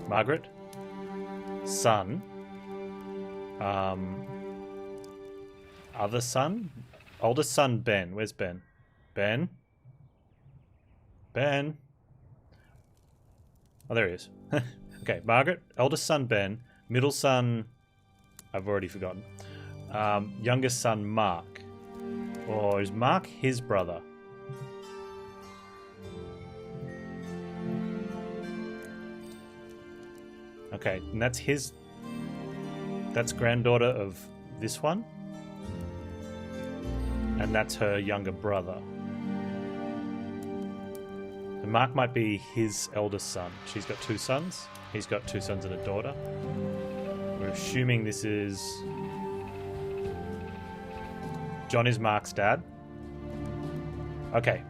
Margaret, son, other son, oldest son Ben. Where's Ben? Ben? Ben? Oh, there he is. Okay, Margaret, eldest son Ben, middle son, I've already forgotten. Youngest son Mark. Or is Mark his brother? Okay, and that's his... That's granddaughter of this one. And that's her younger brother. So Mark might be his eldest son. She's got 2 sons. He's got 2 sons and a daughter. We're assuming this is... John is Mark's dad. Okay.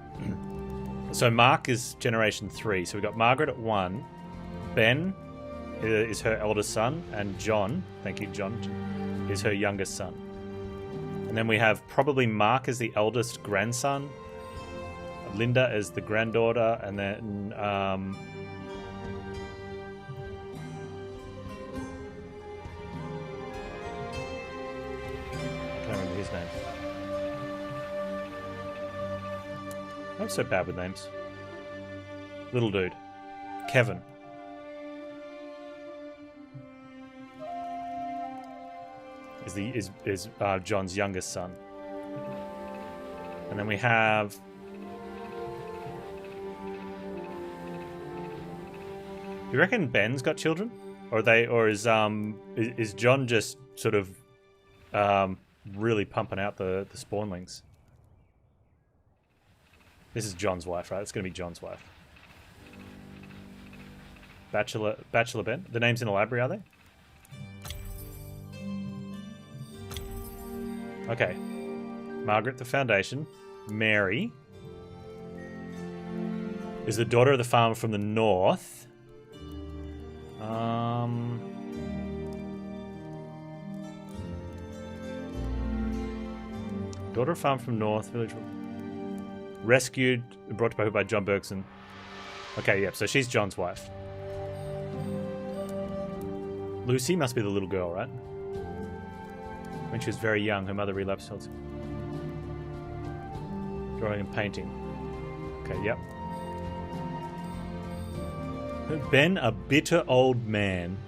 So Mark is generation 3. So we've got Margaret at 1. Ben is her eldest son. And John, thank you, John, is her youngest son. And then we have probably Mark as the eldest grandson. Linda as the granddaughter. And then... I can't remember his name. I'm so bad with names. Little dude. Kevin. Is John's youngest son. And then we have... You reckon Ben's got children? Or is John just sort of really pumping out the spawnlings? This is John's wife, right? It's going to be John's wife. Bachelor Ben. The names in the library, are they? Okay. Margaret, the Foundation. Mary is the daughter of the farmer from the north. Daughter of farmer from north village. Rescued, brought to boat by John Bergson. Okay, yep, so she's John's wife. Lucy must be the little girl, right? When she was very young, her mother relapsed. Drawing and painting. Okay, yep. Ben, a bitter old man.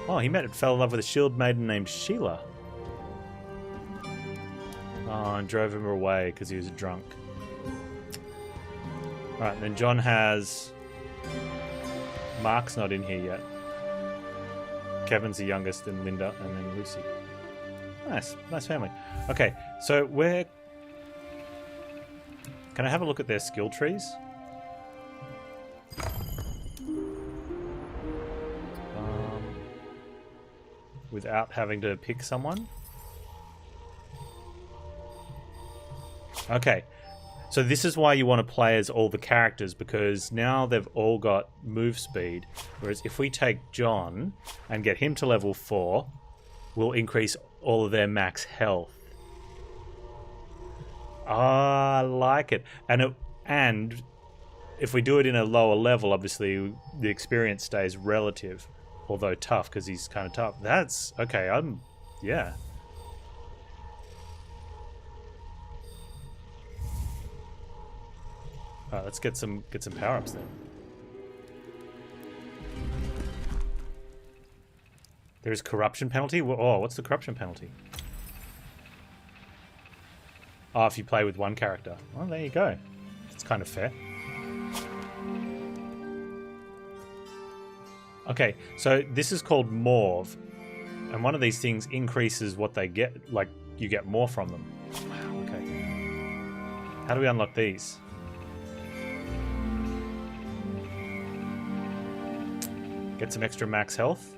Oh, he fell in love with a shield maiden named Sheila. Oh, and drove him away because he was drunk. Alright, and then John has... Mark's not in here yet. Kevin's the youngest, and Linda, and then Lucy. Nice family. Okay, so where... Can I have a look at their skill trees? Without having to pick someone? Okay. So this is why you want to play as all the characters, because now they've all got move speed. Whereas if we take John and get him to level 4, we'll increase all of their max health. Ah, I like it. And if we do it in a lower level, obviously the experience stays relative, although tough because he's kind of tough. That's okay. Yeah. Alright, let's get some power-ups then. There's corruption penalty? Oh, what's the corruption penalty? Oh, if you play with one character. Well, there you go. It's kind of fair. Okay, so this is called Morve. And one of these things increases what they get, like you get more from them. Wow, okay. How do we unlock these? Get some extra max health.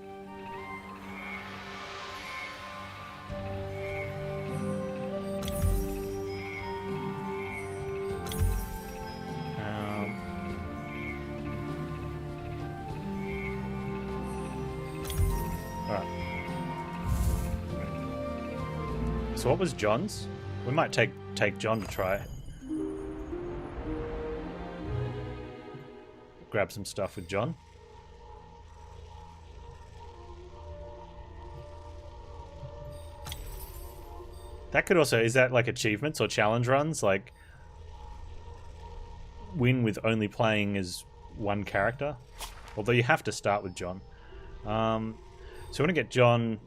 So what was John's? We might take take John to try it. Grab some stuff with John. That could also... Is that like achievements or challenge runs? Like, win with only playing as one character? Although you have to start with John. So we want to get John,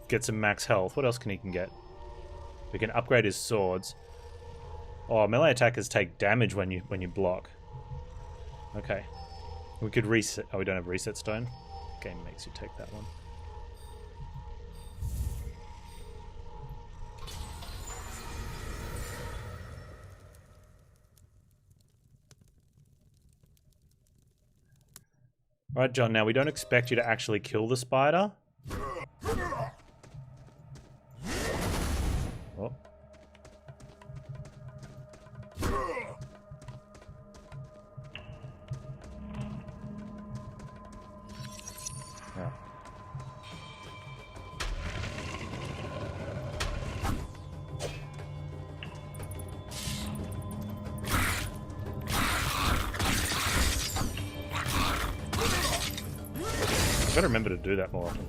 get some max health. What else can he get? We can upgrade his swords. Oh, melee attackers take damage when you block. Okay. We could reset... Oh, we don't have reset stone? Game makes you take that one. Right, John, now we don't expect you to actually kill the spider. Oh. Yeah. I've got to remember to do that more often.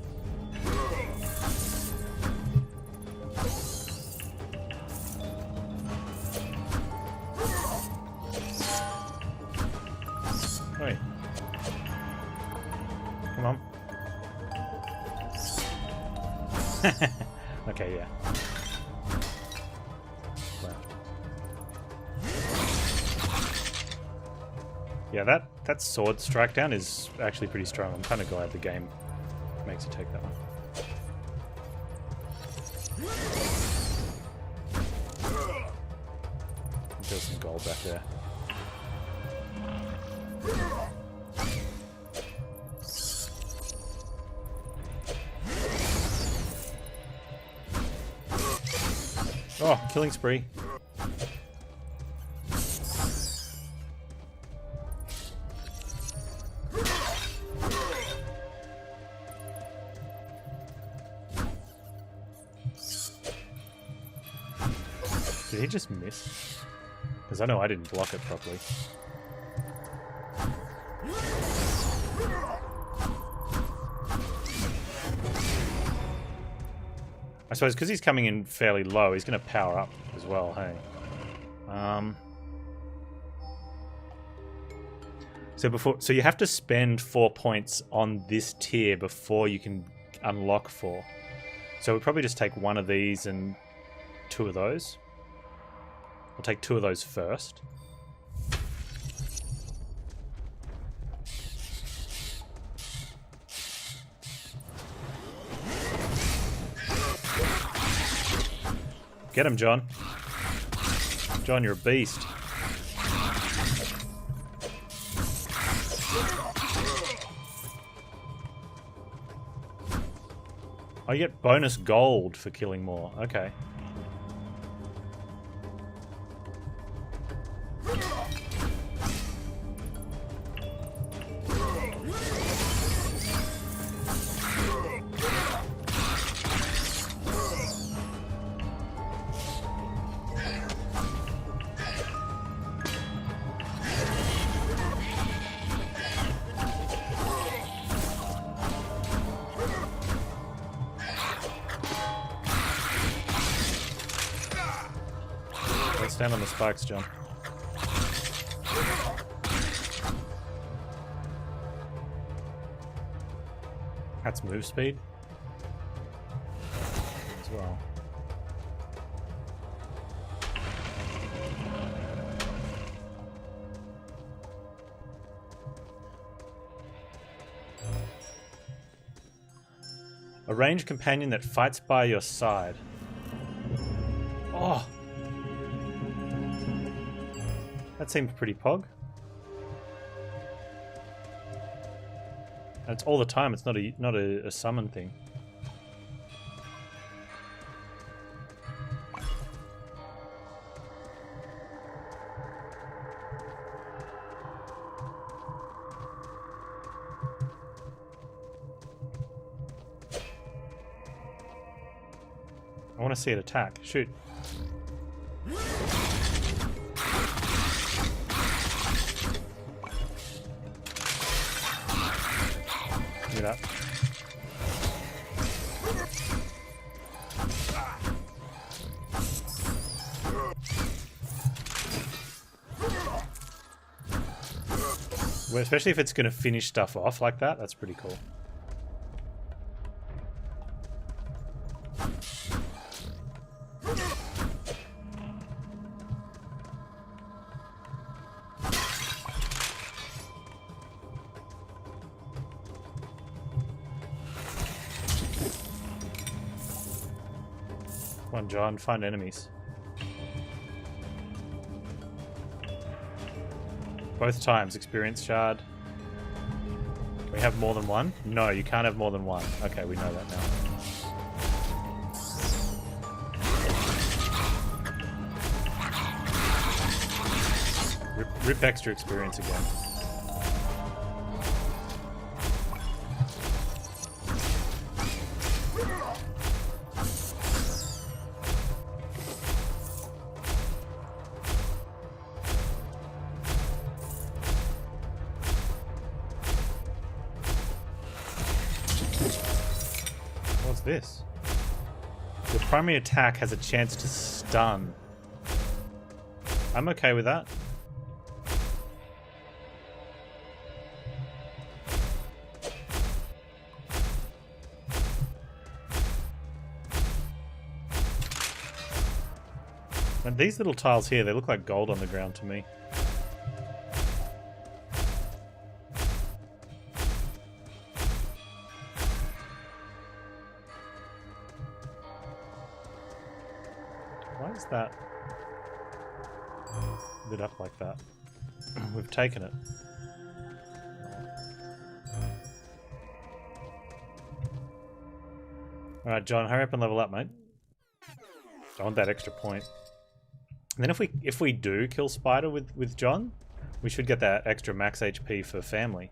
Wait. Come on. Okay, yeah. Yeah, that sword strike down is actually pretty strong. I'm kind of glad the game makes you take that one. There's some gold back there. Oh, killing spree. Did he just miss? Because I know I didn't block it properly. I suppose because he's coming in fairly low, he's going to power up as well, hey? So you have to spend 4 points on this tier before you can unlock 4. So we'll probably just take one of these and 2 of those. I'll take 2 of those first. Get him, John. John, you're a beast. Oh, you get bonus gold for killing more. Okay. Stand on the spikes, John. That's move speed as well. A ranged companion that fights by your side. Oh! That seems pretty pog. And it's all the time. It's not a summon thing. I want to see it attack. Shoot. that. Well, especially if it's going to finish stuff off like that, that's pretty cool. Come on, John, find enemies. Both times, experience shard. Can we have more than one? No, you can't have more than one. Okay, we know that now. Rip extra experience again. What's this? Your primary attack has a chance to stun. I'm okay with that. And these little tiles here, they look like gold on the ground to me. Why is that lit up like that? We've taken it. Alright, John, hurry up and level up, mate. I want that extra point. And then if we do kill Spider with John, we should get that extra max HP for family.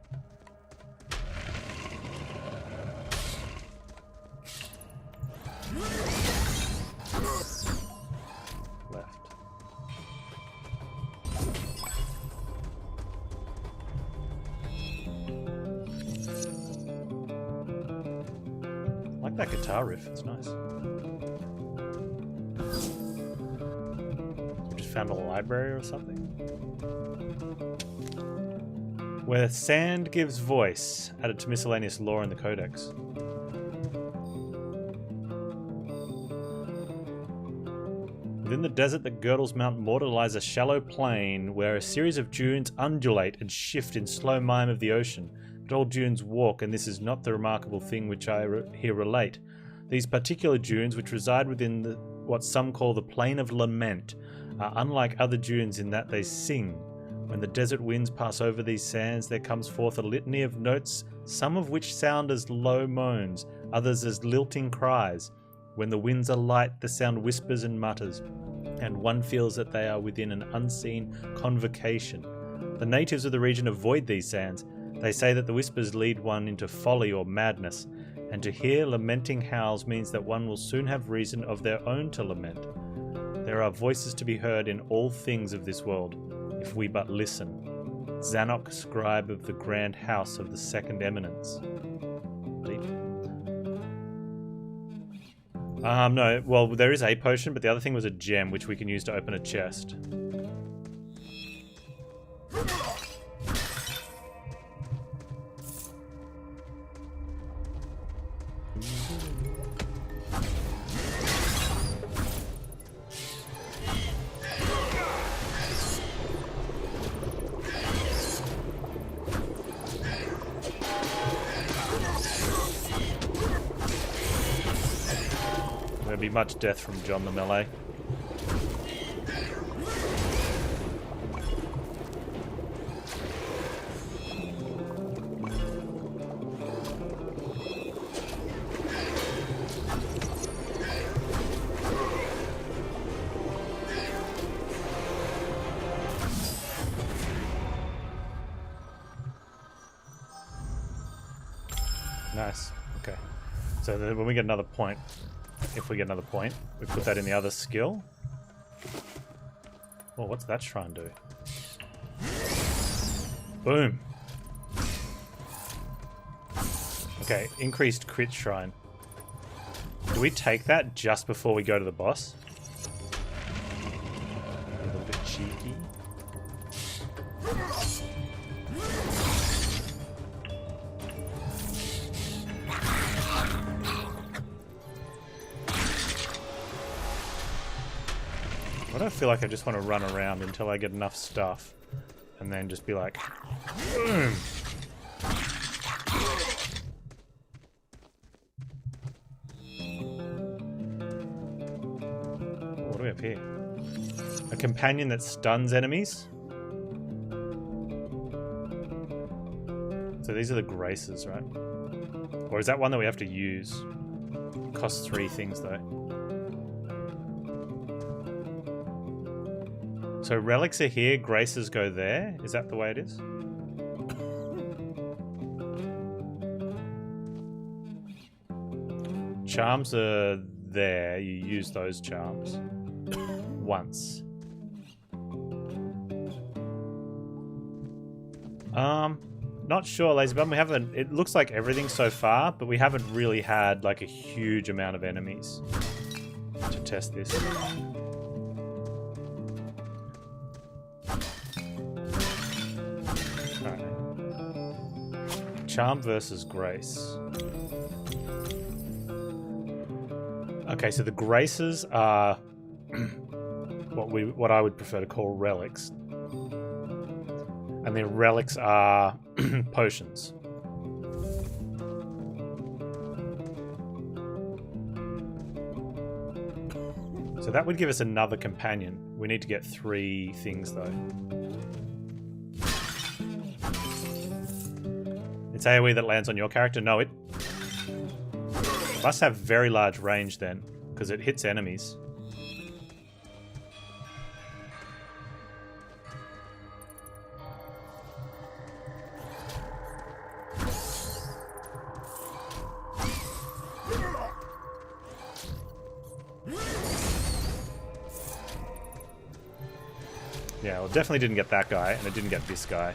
Left. I like that guitar riff, it's nice. Found a library or something? Where sand gives voice, added to miscellaneous lore in the codex. Within the desert that girdles Mount Morta lies a shallow plain where a series of dunes undulate and shift in slow mime of the ocean. But all dunes walk, and this is not the remarkable thing which I here relate. These particular dunes, which reside within what some call the Plain of Lament, are unlike other dunes in that they sing. When the desert winds pass over these sands, there comes forth a litany of notes, some of which sound as low moans, others as lilting cries. When the winds are light, the sound whispers and mutters, and one feels that they are within an unseen convocation. The natives of the region avoid these sands. They say that the whispers lead one into folly or madness, and to hear lamenting howls means that one will soon have reason of their own to lament. There are voices to be heard in all things of this world, if we but listen. Zanok, scribe of the grand house of the second eminence. Deep. No, well, there is a potion, but the other thing was a gem, which we can use to open a chest. There'll be much death from John the Melee. Nice. Okay. So then when we get another point, if we get another point, we put that in the other skill. Oh, what's that shrine do? Boom. Okay, increased crit shrine. Do we take that just before we go to the boss? A little bit cheeky. I don't feel like I just want to run around until I get enough stuff and then just be like, boom. What do we have here? A companion that stuns enemies. So these are the graces, right? Or is that one that we have to use? Costs 3 things though. So relics are here, graces go there. Is that the way it is? Charms are there. You use those charms once. Not sure, Lazy Bum. We haven't. It looks like everything so far, but we haven't really had like a huge amount of enemies to test this. Charm versus Grace. Okay, so the Graces are what I would prefer to call relics. And then relics are potions. So that would give us another companion. We need to get 3 things though. It's AoE that lands on your character? No, it must have very large range then, because it hits enemies. Yeah, well, definitely didn't get that guy, and it didn't get this guy.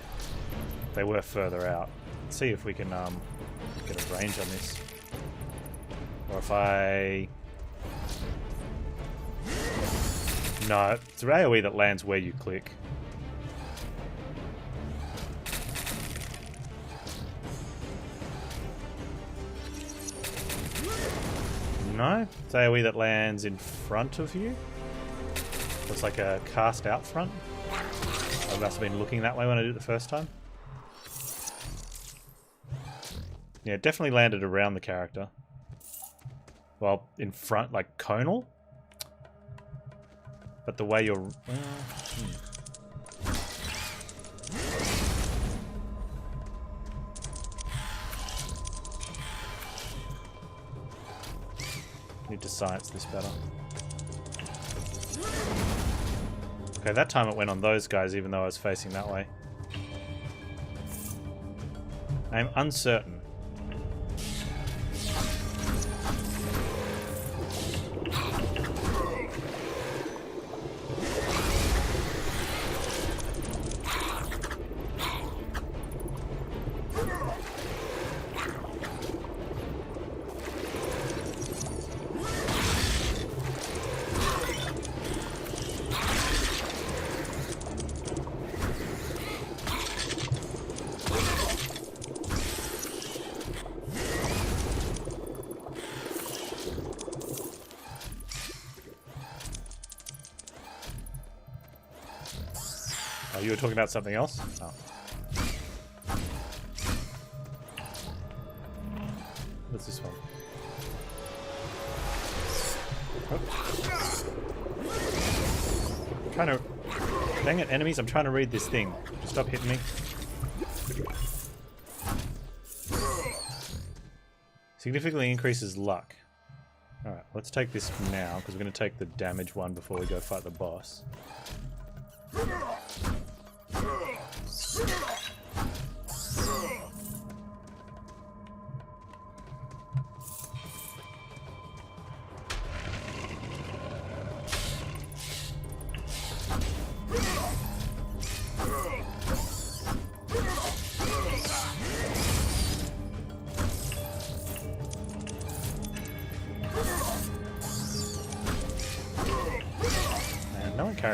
They were further out. Let's see if we can get a range on this. Or if I... No, it's an AoE that lands where you click. No, it's AoE that lands in front of you. It's like a cast out front. I must have been looking that way when I did it the first time. Yeah, it definitely landed around the character. Well, in front, like conal. But the way you're... Need to science this better. Okay, that time it went on those guys even though I was facing that way. I'm uncertain. Oh, you were talking about something else? Oh. What's this one? Oh. I'm trying to... Dang it, enemies, I'm trying to read this thing. Just stop hitting me. Significantly increases luck. Alright, let's take this now, because we're going to take the damage one before we go fight the boss.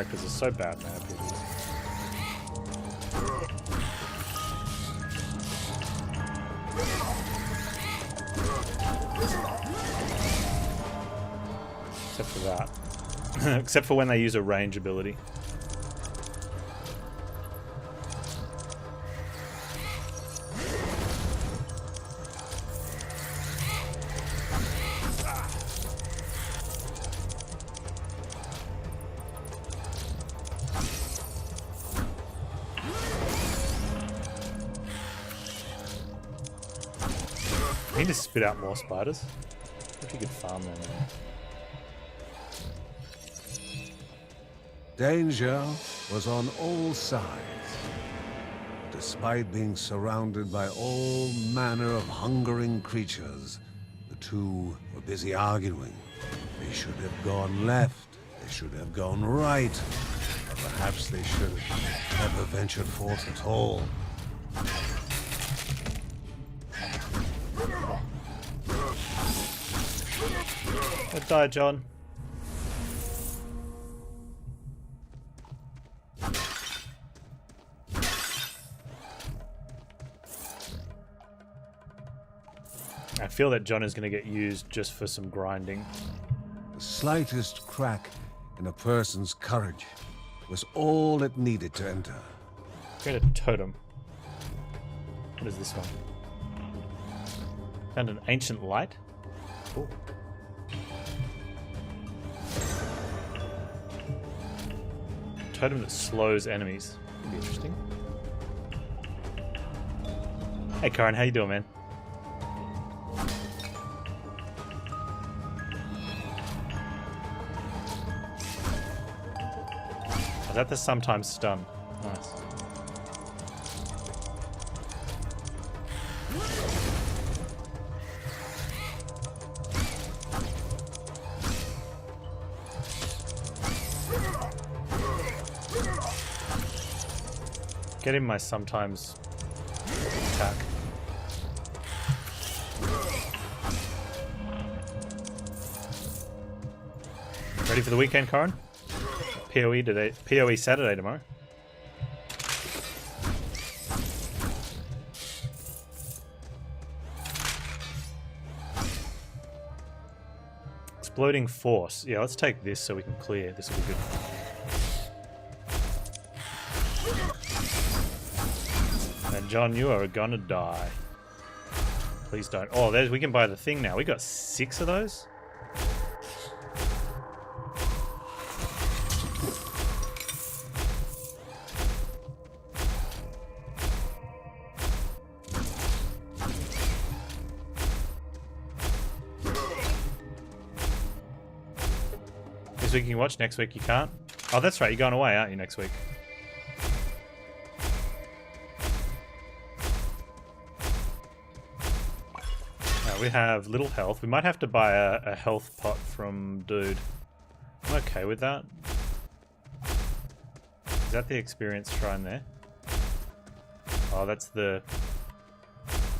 characters are so bad now. Except for that. Except for when they use a range ability. I need to spit out more spiders. If you could farm them. Danger was on all sides. Despite being surrounded by all manner of hungering creatures, the two were busy arguing. They should have gone left, they should have gone right, or perhaps they should have never ventured forth at all. Don't die, John. I feel that John is going to get used just for some grinding. The slightest crack in a person's courage was all it needed to enter. Create a totem. What is this one? Found an ancient light? Cool. Totem that slows enemies. Could be interesting. Hey Karen, how you doing, man? Is that the sometimes stun? Nice. Get him my sometimes attack. Ready for the weekend, Corin? PoE today. PoE Saturday tomorrow. Exploding force. Yeah, let's take this so we can clear. This will be good. And John, you are gonna die. Please don't. Oh, there's. We can buy the thing now. We got 6 of those. This week you can watch. Next week you can't. Oh, that's right. You're going away, aren't you? Next week. We have little health. We might have to buy a health pot from Dude. I'm okay with that. Is that the experience shrine there? Oh, that's the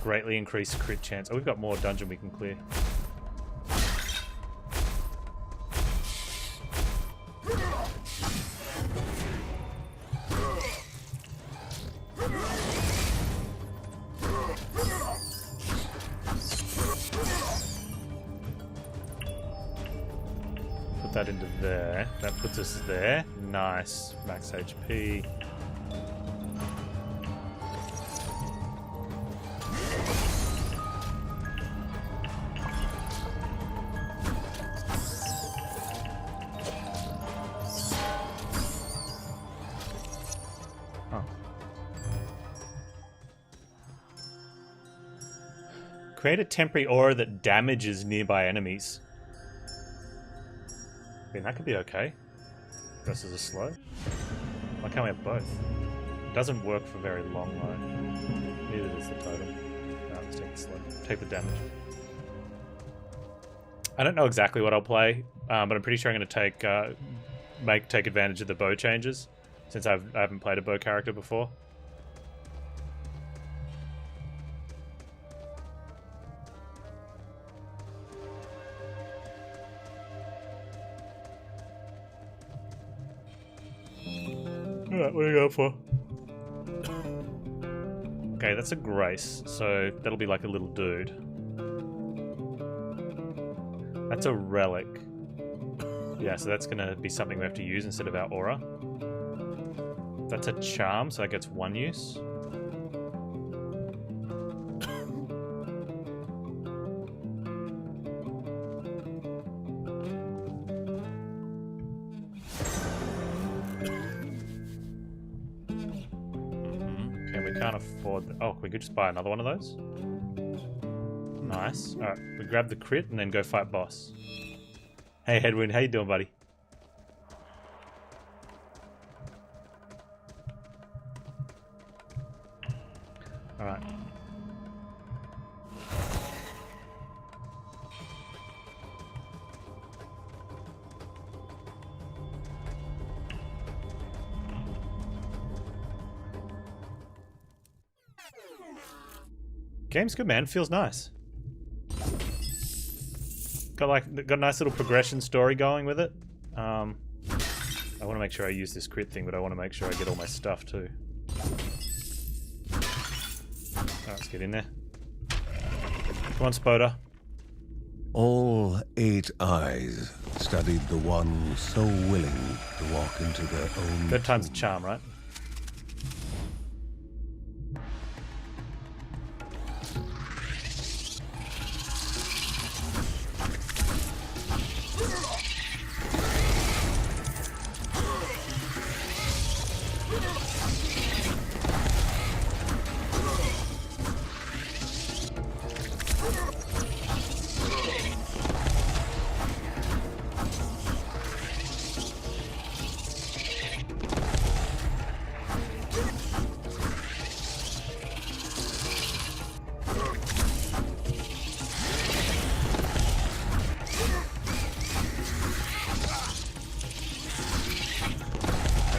greatly increased crit chance. Oh, we've got more dungeon we can clear. That into there. That puts us there. Nice. Max HP. Oh. Create a temporary aura that damages nearby enemies. I mean, that could be okay. Versus a slow. Why can't we have both? It doesn't work for very long though. Neither does the totem. No, let's take the slow. Take the damage. I don't know exactly what I'll play, but I'm pretty sure I'm going to take advantage of the bow changes, since I haven't played a bow character before. Alright, what are you going for? Okay, that's a grace, so that'll be like a little dude. That's a relic. Yeah, so that's gonna be something we have to use instead of our aura. That's a charm, so that gets 1 use. Okay, we can't afford... Oh, we could just buy another one of those. Nice. Alright, we grab the crit and then go fight boss. Hey, Hedwin, how you doing, buddy? Alright. Game's good, man. Feels nice. Got a nice little progression story going with it. I want to make sure I use this crit thing, but I want to make sure I get all my stuff too. Alright, let's get in there. Come on, Spoda. All 8 eyes studied the one so willing to walk into their own... Third time's a charm, right?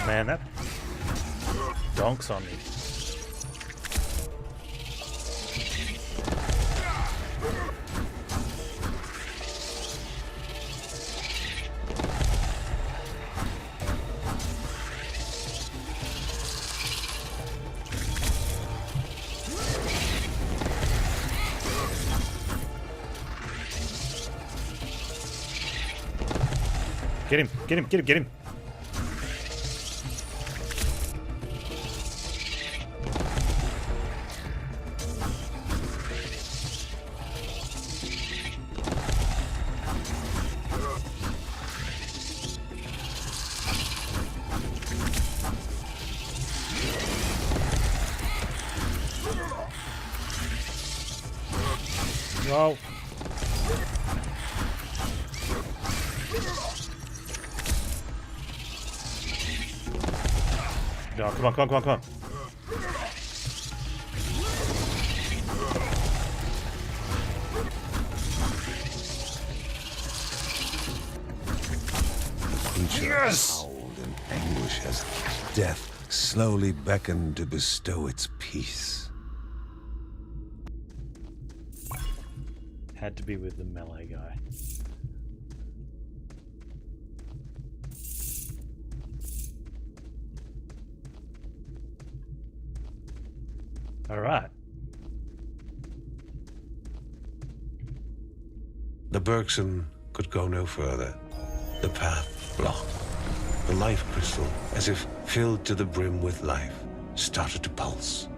Man, that donks on me. Get him, get him, get him, get him. No. No, come on, come on, come on, come on. The creature howled in anguish as death slowly beckoned to bestow its peace. Had to be with the melee guy. All right. The Bergson could go no further. The path blocked. The life crystal, as if filled to the brim with life, started to pulse.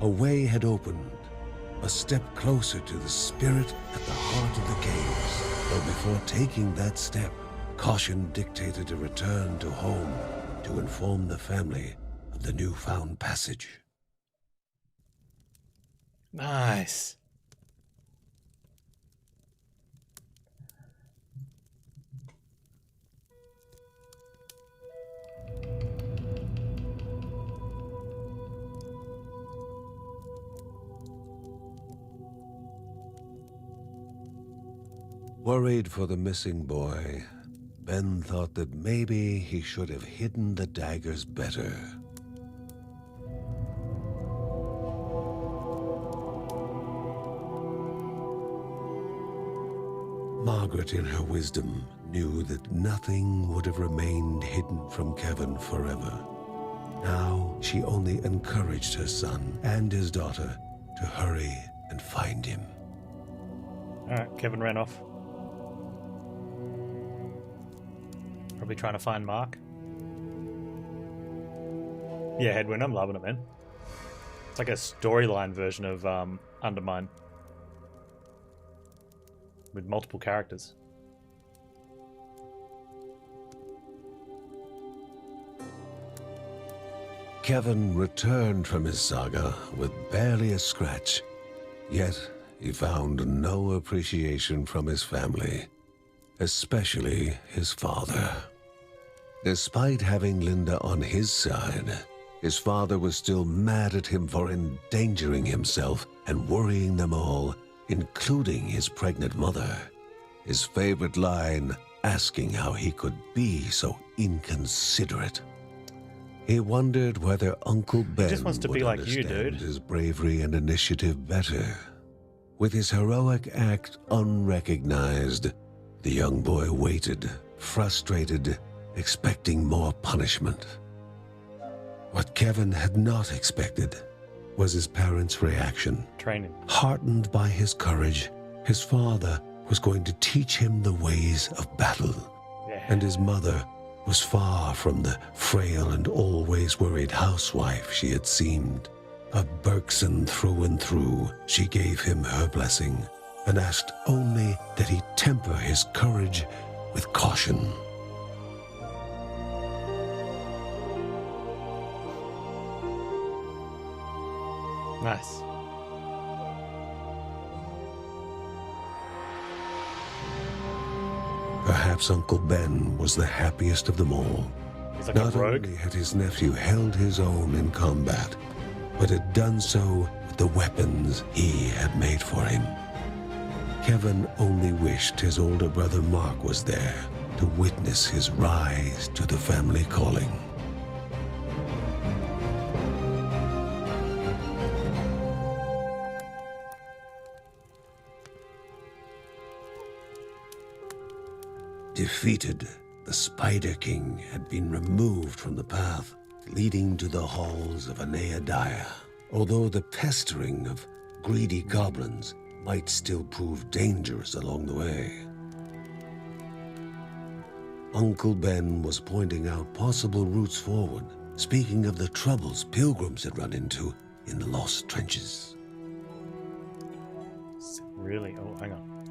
A way had opened. A step closer to the spirit at the heart of the caves. But before taking that step, caution dictated a return to home to inform the family of the newfound passage. Nice. Worried for the missing boy, Ben thought that maybe he should have hidden the daggers better. Margaret, in her wisdom, knew that nothing would have remained hidden from Kevin forever. Now, she only encouraged her son and his daughter to hurry and find him. Alright, Kevin ran off. Probably trying to find Mark. Yeah, Headwind, I'm loving it, man. It's like a storyline version of Undermine. With multiple characters. Kevin returned from his saga with barely a scratch, yet he found no appreciation from his family, especially his father. Despite having Linda on his side, his father was still mad at him for endangering himself and worrying them all, including his pregnant mother. His favorite line, asking how he could be so inconsiderate. He wondered whether Uncle Ben just wants to be like you, dude. His bravery and initiative better. With his heroic act unrecognized, the young boy waited, frustrated, expecting more punishment. What Kevin had not expected was his parents' reaction. Training. Heartened by his courage, his father was going to teach him the ways of battle. Yeah. And his mother was far from the frail and always worried housewife she had seemed. A Bergson through and through, she gave him her blessing and asked only that he temper his courage with caution. Nice. Perhaps Uncle Ben was the happiest of them all. He's like Not a rogue. only had his nephew held his own in combat, but had done so with the weapons he had made for him. Kevin only wished his older brother Mark was there to witness his rise to the family calling. Defeated, the Spider King had been removed from the path leading to the halls of Aneadiah, although the pestering of greedy goblins might still prove dangerous along the way. Uncle Ben was pointing out possible routes forward, speaking of the troubles pilgrims had run into in the lost trenches. Really? Oh, hang on.